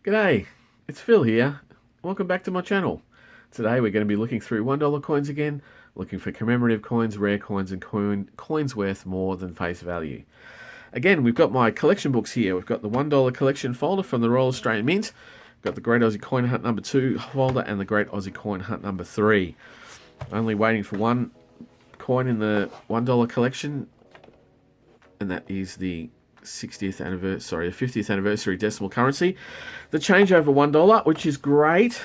G'day, it's Phil here. Welcome back to my channel. Today we're going to be looking through $1 coins again, looking for commemorative coins, rare coins, and coins worth more than face value. Again, we've got my collection books here. We've got the $1 collection folder from the Royal Australian Mint. We've got the Great Aussie Coin Hunt number 2 folder and the Great Aussie Coin Hunt number 3. Only waiting for one coin in the $1 collection, and that is the 50th anniversary decimal currency. The changeover $1, which is great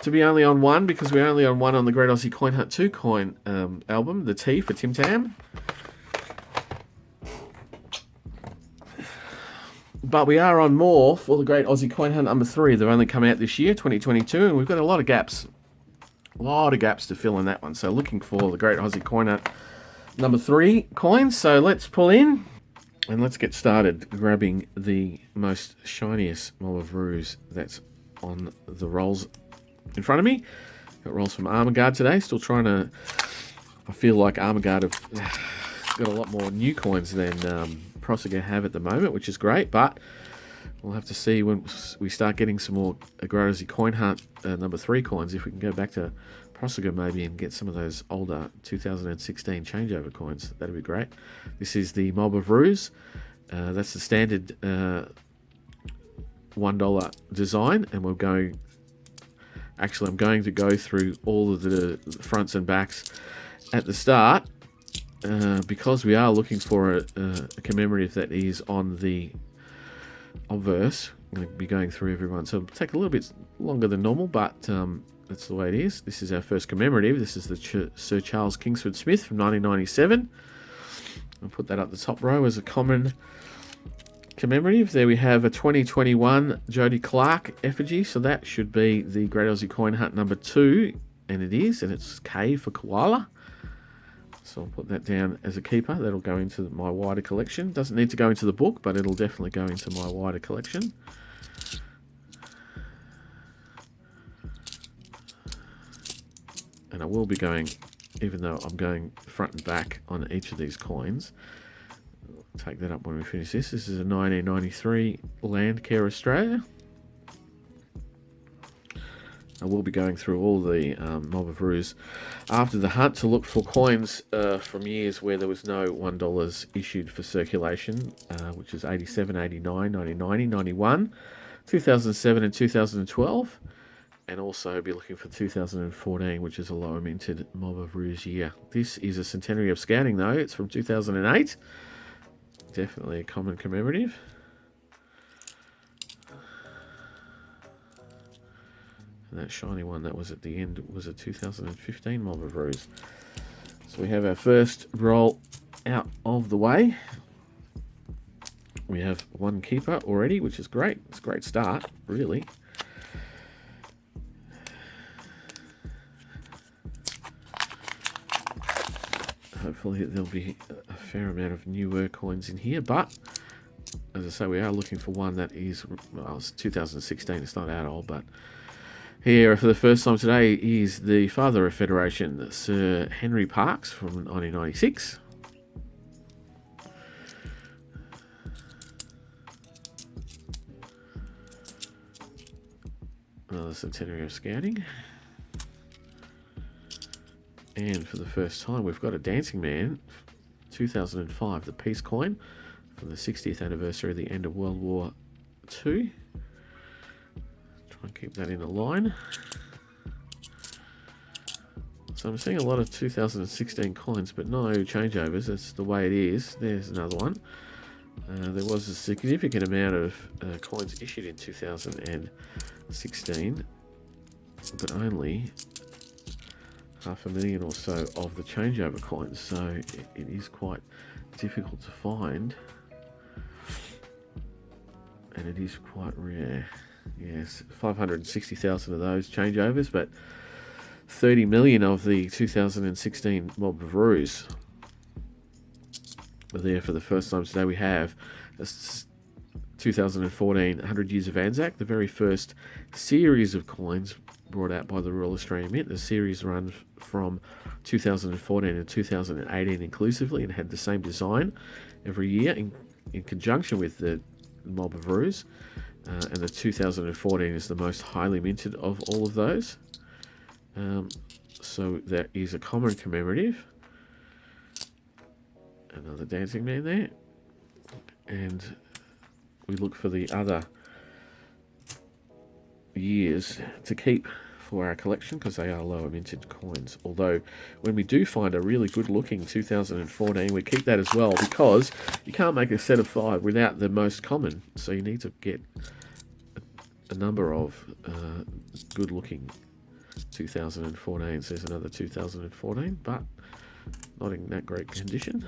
to be only on one, because we're only on one on the Great Aussie Coin Hunt 2 coin album, the T for Tim Tam. But we are on more for the Great Aussie Coin Hunt number 3. They've only come out this year, 2022, and we've got a lot of gaps. A lot of gaps to fill in that one. So looking for the Great Aussie Coin Hunt number 3 coins. So let's pull in and let's get started grabbing the most shiniest mob of roos that's on the rolls in front of me. Got rolls from Armaguard today. Still trying to... I feel like Armaguard have got a lot more new coins than Prosegur have at the moment, which is great, but we'll have to see when we start getting some more Great Aussie Coin Hunt number 3 coins, if we can go back to Prosegur maybe and get some of those older 2016 changeover coins. That'd be great. This is the Mob of Roos. That's the standard $1 design, and we're going... Actually, I'm going to go through all of the fronts and backs at the start, because we are looking for a commemorative that is on the obverse. I'm going to be going through everyone, so it'll take a little bit longer than normal, but that's the way it is. This is our first commemorative. This is the Sir Charles Kingsford-Smith from 1997. I'll put that up the top row as a common commemorative. There we have a 2021 Jodie Clark effigy, so that should be the Great Aussie Coin Hunt number 2, and it is, and it's K for koala. So I'll put that down as a keeper. That'll go into my wider collection. Doesn't need to go into the book, but it'll definitely go into my wider collection. And I will be going, even though I'm going front and back on each of these coins, I'll take that up when we finish this. This is a 1993 Landcare Australia. I will be going through all the Mob of Roos after the hunt to look for coins from years where there was no $1 issued for circulation, which is 87, 89, 1990, 91, 2007 and 2012. And also be looking for 2014, which is a lower minted Mob of Roos year. This is a Centenary of Scouting, though. It's from 2008. Definitely a common commemorative. And that shiny one that was at the end was a 2015 Mob of Roos. So we have our first roll out of the way. We have one keeper already, which is great. It's a great start, really. Hopefully there'll be a fair amount of newer coins in here, but as I say, we are looking for one that is, well, it's 2016, it's not that old, but here for the first time today is the father of Federation, Sir Henry Parkes from 1996. Another Centenary of Scouting. And for the first time, we've got a Dancing Man, 2005, the Peace Coin, from the 60th anniversary of the end of World War II. Try and keep that in a line. So I'm seeing a lot of 2016 coins, but no changeovers. That's the way it is. There's another one. There was a significant amount of coins issued in 2016, but only 500,000 or so of the changeover coins, so it is quite difficult to find, and it is quite rare. Yes, 560,000 of those changeovers, but 30 million of the 2016 Mob of Roos are there for the first time today. We have 2014 100 Years of ANZAC, the very first series of coins brought out by the Royal Australian Mint. The series runs from 2014 and 2018 inclusively, and had the same design every year in conjunction with the Mob of Roos. and the 2014 is the most highly minted of all of those. So that is a common commemorative. Another dancing man there. And we look for the other years to keep for our collection because they are lower minted coins. Although when we do find a really good looking 2014, we keep that as well, because you can't make a set of 5 without the most common. So you need to get a number of good looking 2014s. There's another 2014, but not in that great condition.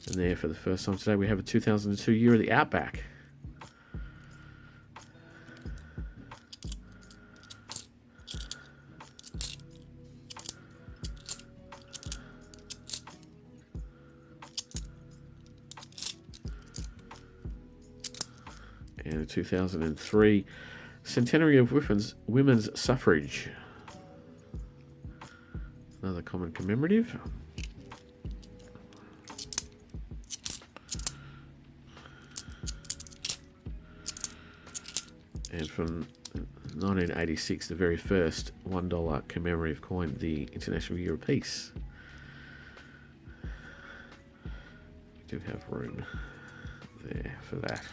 And there, for the first time today, we have a 2002 year of the Outback. And a 2003 Centenary of Women's Suffrage. Another common commemorative. And from 1986, the very first $1 commemorative coin, the International Year of Peace. We do have room there for that.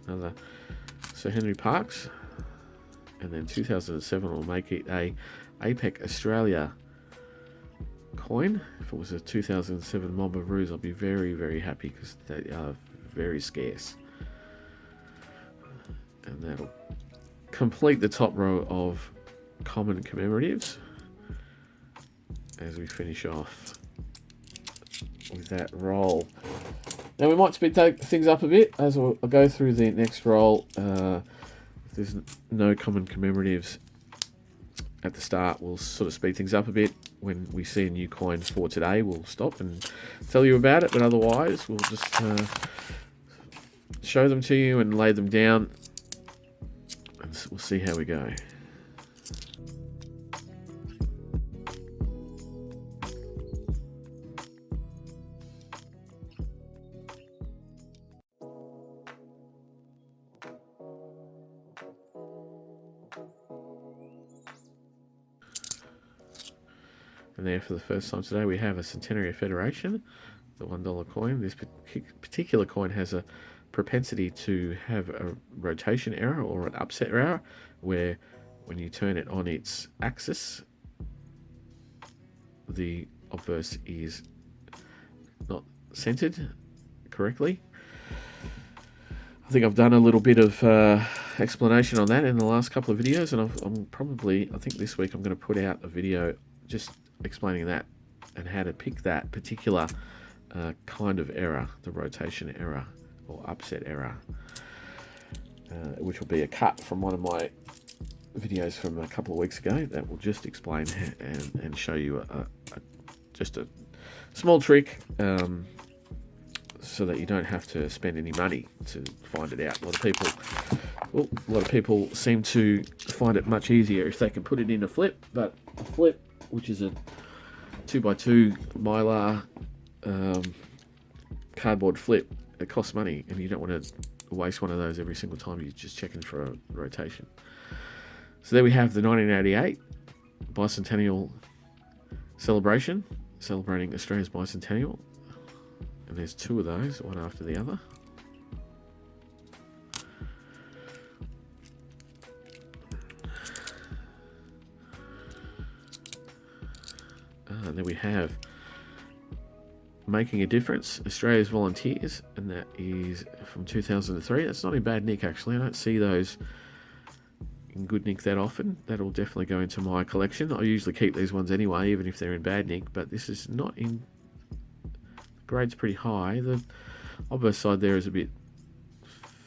Another Sir Henry Parkes, and then 2007 will make it a Outback Australia coin. If it was a 2007 Mob of Roos, I'll be very, very happy because they are very scarce. And that'll complete the top row of common commemoratives as we finish off with that roll. Now we might speed things up a bit as I'll go through the next roll. If there's no common commemoratives at the start, we'll sort of speed things up a bit. When we see a new coin for today, we'll stop and tell you about it, but otherwise we'll just show them to you and lay them down, and we'll see how we go. And there, for the first time today, we have a Centenary of Federation, the $1 coin. This particular coin has a propensity to have a rotation error or an upset error, where when you turn it on its axis, the obverse is not centered correctly. I think I've done a little bit of explanation on that in the last couple of videos, and I think this week I'm going to put out a video just explaining that and how to pick that particular kind of error, the rotation error or upset error, which will be a cut from one of my videos from a couple of weeks ago that will just explain and show you just a small trick, so that you don't have to spend any money to find it out. A lot of people seem to find it much easier if they can put it in a flip, but a flip, which is a 2x2 mylar cardboard flip, it costs money, and you don't want to waste one of those every single time you're just checking for a rotation. So there we have the 1988 bicentennial celebration, celebrating Australia's bicentennial, and there's 2 of those, one after the other. And then we have Making a Difference, Australia's Volunteers, and that is from 2003. That's not in bad nick, actually. I don't see those in good nick that often. That'll definitely go into my collection. I usually keep these ones anyway, even if they're in bad nick, but this is not in... The grade's pretty high. The obverse side there is a bit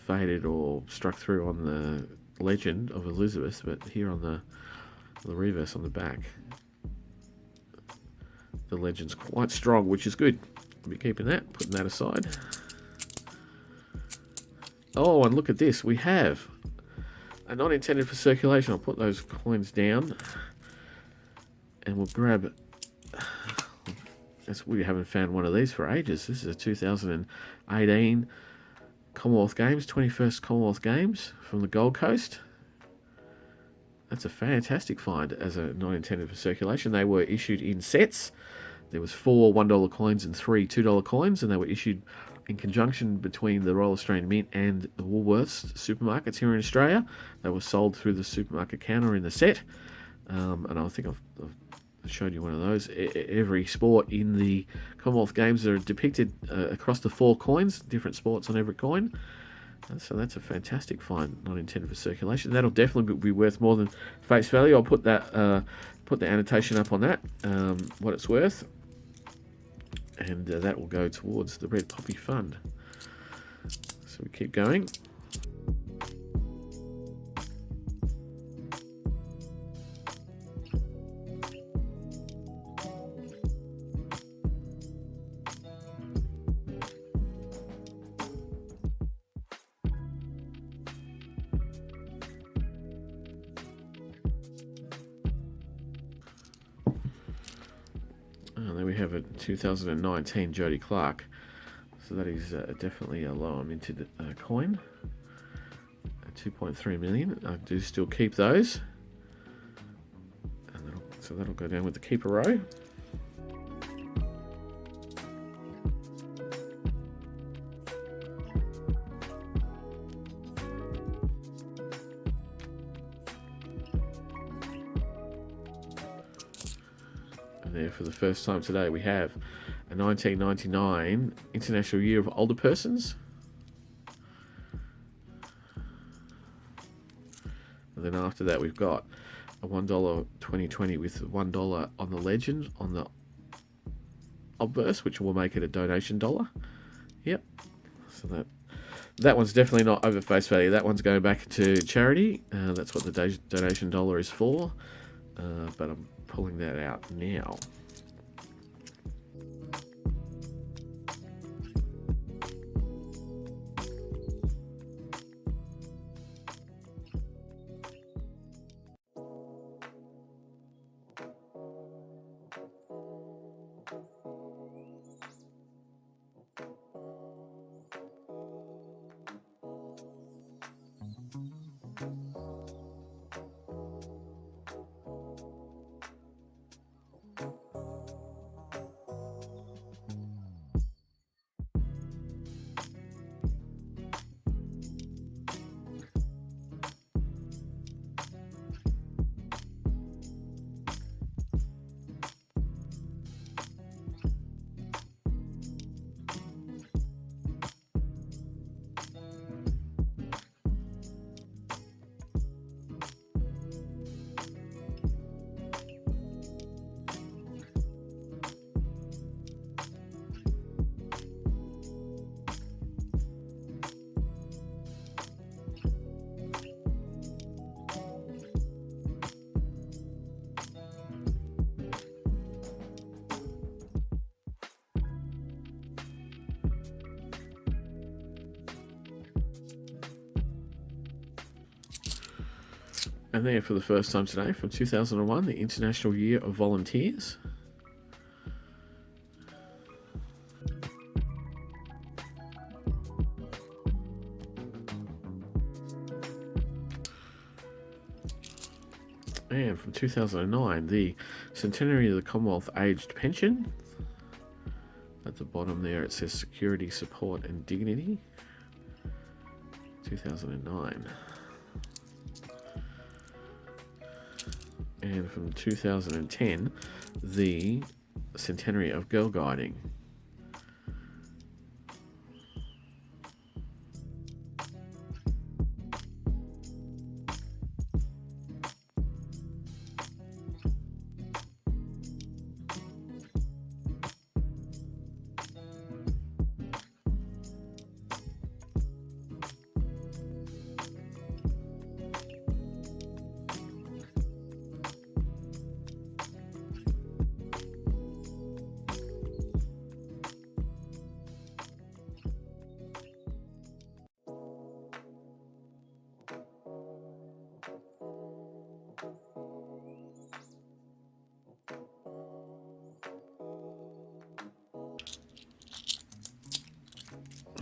faded or struck through on the legend of Elizabeth, but here on the reverse on the back, the legend's quite strong, which is good. I'll be keeping that, putting that aside. Oh, and look at this. We have a not intended for circulation. I'll put those coins down, and we'll grab We haven't found one of these for ages. This is a 2018 Commonwealth Games, 21st Commonwealth Games from the Gold Coast. That's a fantastic find as a not intended for circulation. They were issued in sets. There was 4 $1 coins and 3 $2 coins, and they were issued in conjunction between the Royal Australian Mint and the Woolworths supermarkets here in Australia. They were sold through the supermarket counter in the set. And I think I've showed you one of those. Every sport in the Commonwealth Games are depicted across the 4 coins, different sports on every coin. So that's a fantastic find, not intended for circulation. That'll definitely be worth more than face value. I'll put that put the annotation up on that, what it's worth, and that will go towards the Red Poppy Fund. So we keep going. And then we have a 2019 Jodie Clark. So that is definitely a lower minted coin. 2.3 million. I do still keep those. And that'll go down with the keeper row. There for the first time today we have a 1999 International Year of Older Persons, and then after that we've got a $1 2020 with $1 on the legend on the obverse, which will make it a donation dollar. Yep, so that one's definitely not over face value. That one's going back to charity. That's what the donation dollar is for, but I'm pulling that out now. And there for the first time today, from 2001, the International Year of Volunteers. And from 2009, the Centenary of the Commonwealth Aged Pension. At the bottom there it says Security, Support and Dignity. 2009. And from 2010, the Centenary of Girl Guiding.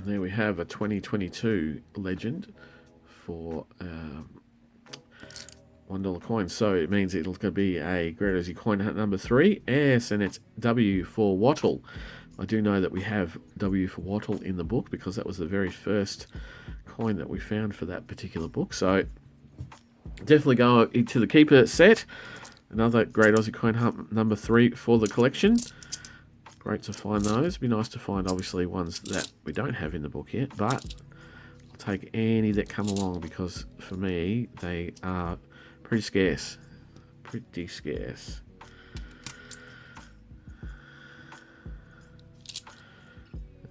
there we have a 2022 legend for $1 coin. So it means it'll be a Great Aussie Coin Hunt number 3. Yes, and it's W for Wattle. I do know that we have W for Wattle in the book because that was the very first coin that we found for that particular book. So definitely go into the Keeper set. Another Great Aussie Coin Hunt number 3 for the collection. Great to find those. It'd be nice to find, obviously, ones that we don't have in the book yet, but I'll take any that come along because, for me, they are pretty scarce. Pretty scarce.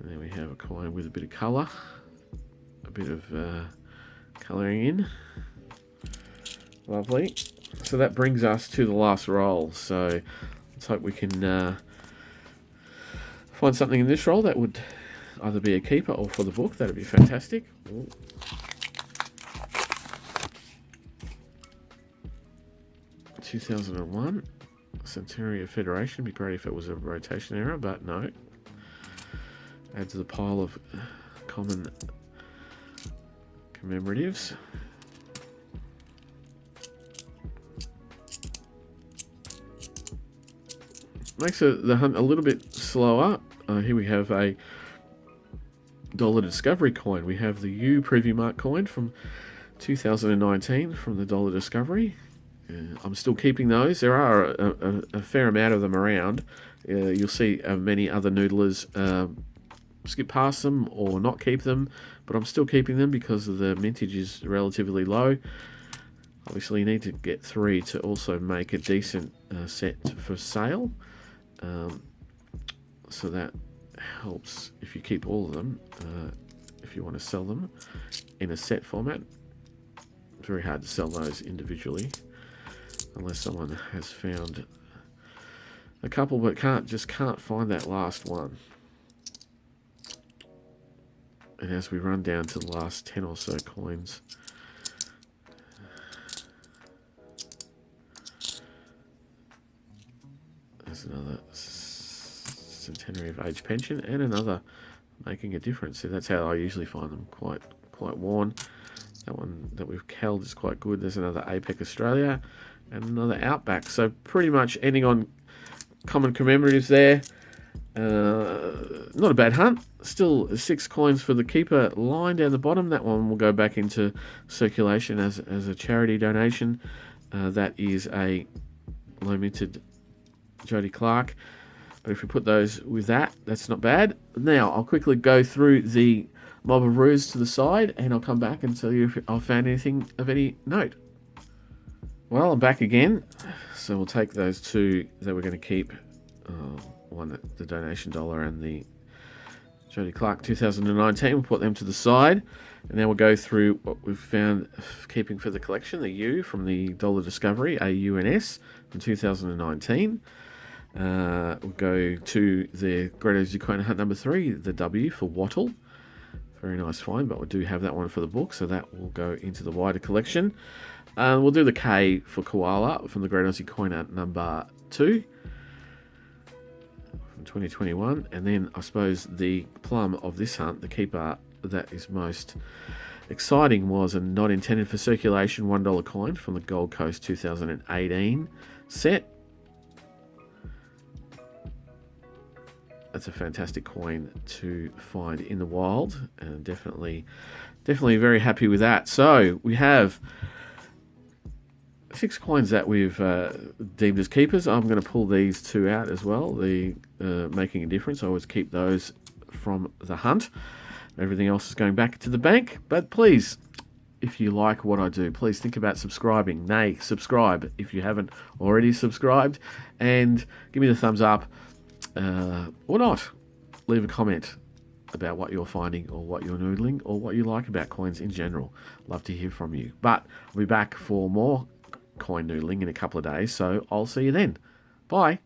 And then we have a coin with a bit of colour. A bit of colouring in. Lovely. So that brings us to the last roll. So let's hope we can find something in this roll that would either be a keeper or for the book. That'd be fantastic. Ooh. (2001) Centenary of Federation. Be great if it was a rotation error, but no. Add to the pile of common commemoratives. Makes the hunt a little bit slower. Here we have a dollar Discovery coin. We have the U Preview Mark coin from 2019 from the dollar Discovery. I'm still keeping those. There are a fair amount of them around. You'll see many other noodlers skip past them or not keep them, but I'm still keeping them because the mintage is relatively low. Obviously, you need to get 3 to also make a decent set for sale. So that helps if you keep all of them, if you want to sell them in a set format. It's very hard to sell those individually unless someone has found a couple but can't find that last one. And as we run down to the last 10 or so coins, there's another Centenary of Age Pension and another Making a Difference. So that's how I usually find them, quite worn. That one that we've held is quite good. There's another Outback Australia and another Outback. So pretty much ending on common commemoratives there. Not a bad hunt. Still 6 coins for the Keeper line down the bottom. That one will go back into circulation as a charity donation. That is a low minted Jodie Clark. But if we put those with that, that's not bad. Now, I'll quickly go through the mob of roos to the side, and I'll come back and tell you if I've found anything of any note. Well, I'm back again. So we'll take those 2 that we're going to keep. One, the donation dollar, and the Jodie Clark 2019. We'll put them to the side. And then we'll go through what we've found keeping for the collection. The U from the dollar Discovery, AUNS, from 2019. We'll go to the Great Aussie Coin Hunt number 3, the W for Wattle. Very nice find, but we do have that one for the book, so that will go into the wider collection. We'll do the K for Koala from the Great Aussie Coin Hunt number 2 from 2021. And then I suppose the plum of this hunt, the keeper that is most exciting, was a not intended for circulation $1 coin from the Gold Coast 2018 set. That's a fantastic coin to find in the wild, and definitely very happy with that. So we have 6 coins that we've deemed as keepers. I'm going to pull these 2 out as well. The Making a Difference. I always keep those from the hunt. Everything else is going back to the bank. But please, if you like what I do, please think about subscribing. Nay, subscribe if you haven't already subscribed, and give me the thumbs up. Or not. Leave a comment about what you're finding or what you're noodling or what you like about coins in general. Love to hear from you. But I'll be back for more coin noodling in a couple of days, so I'll see you then. Bye.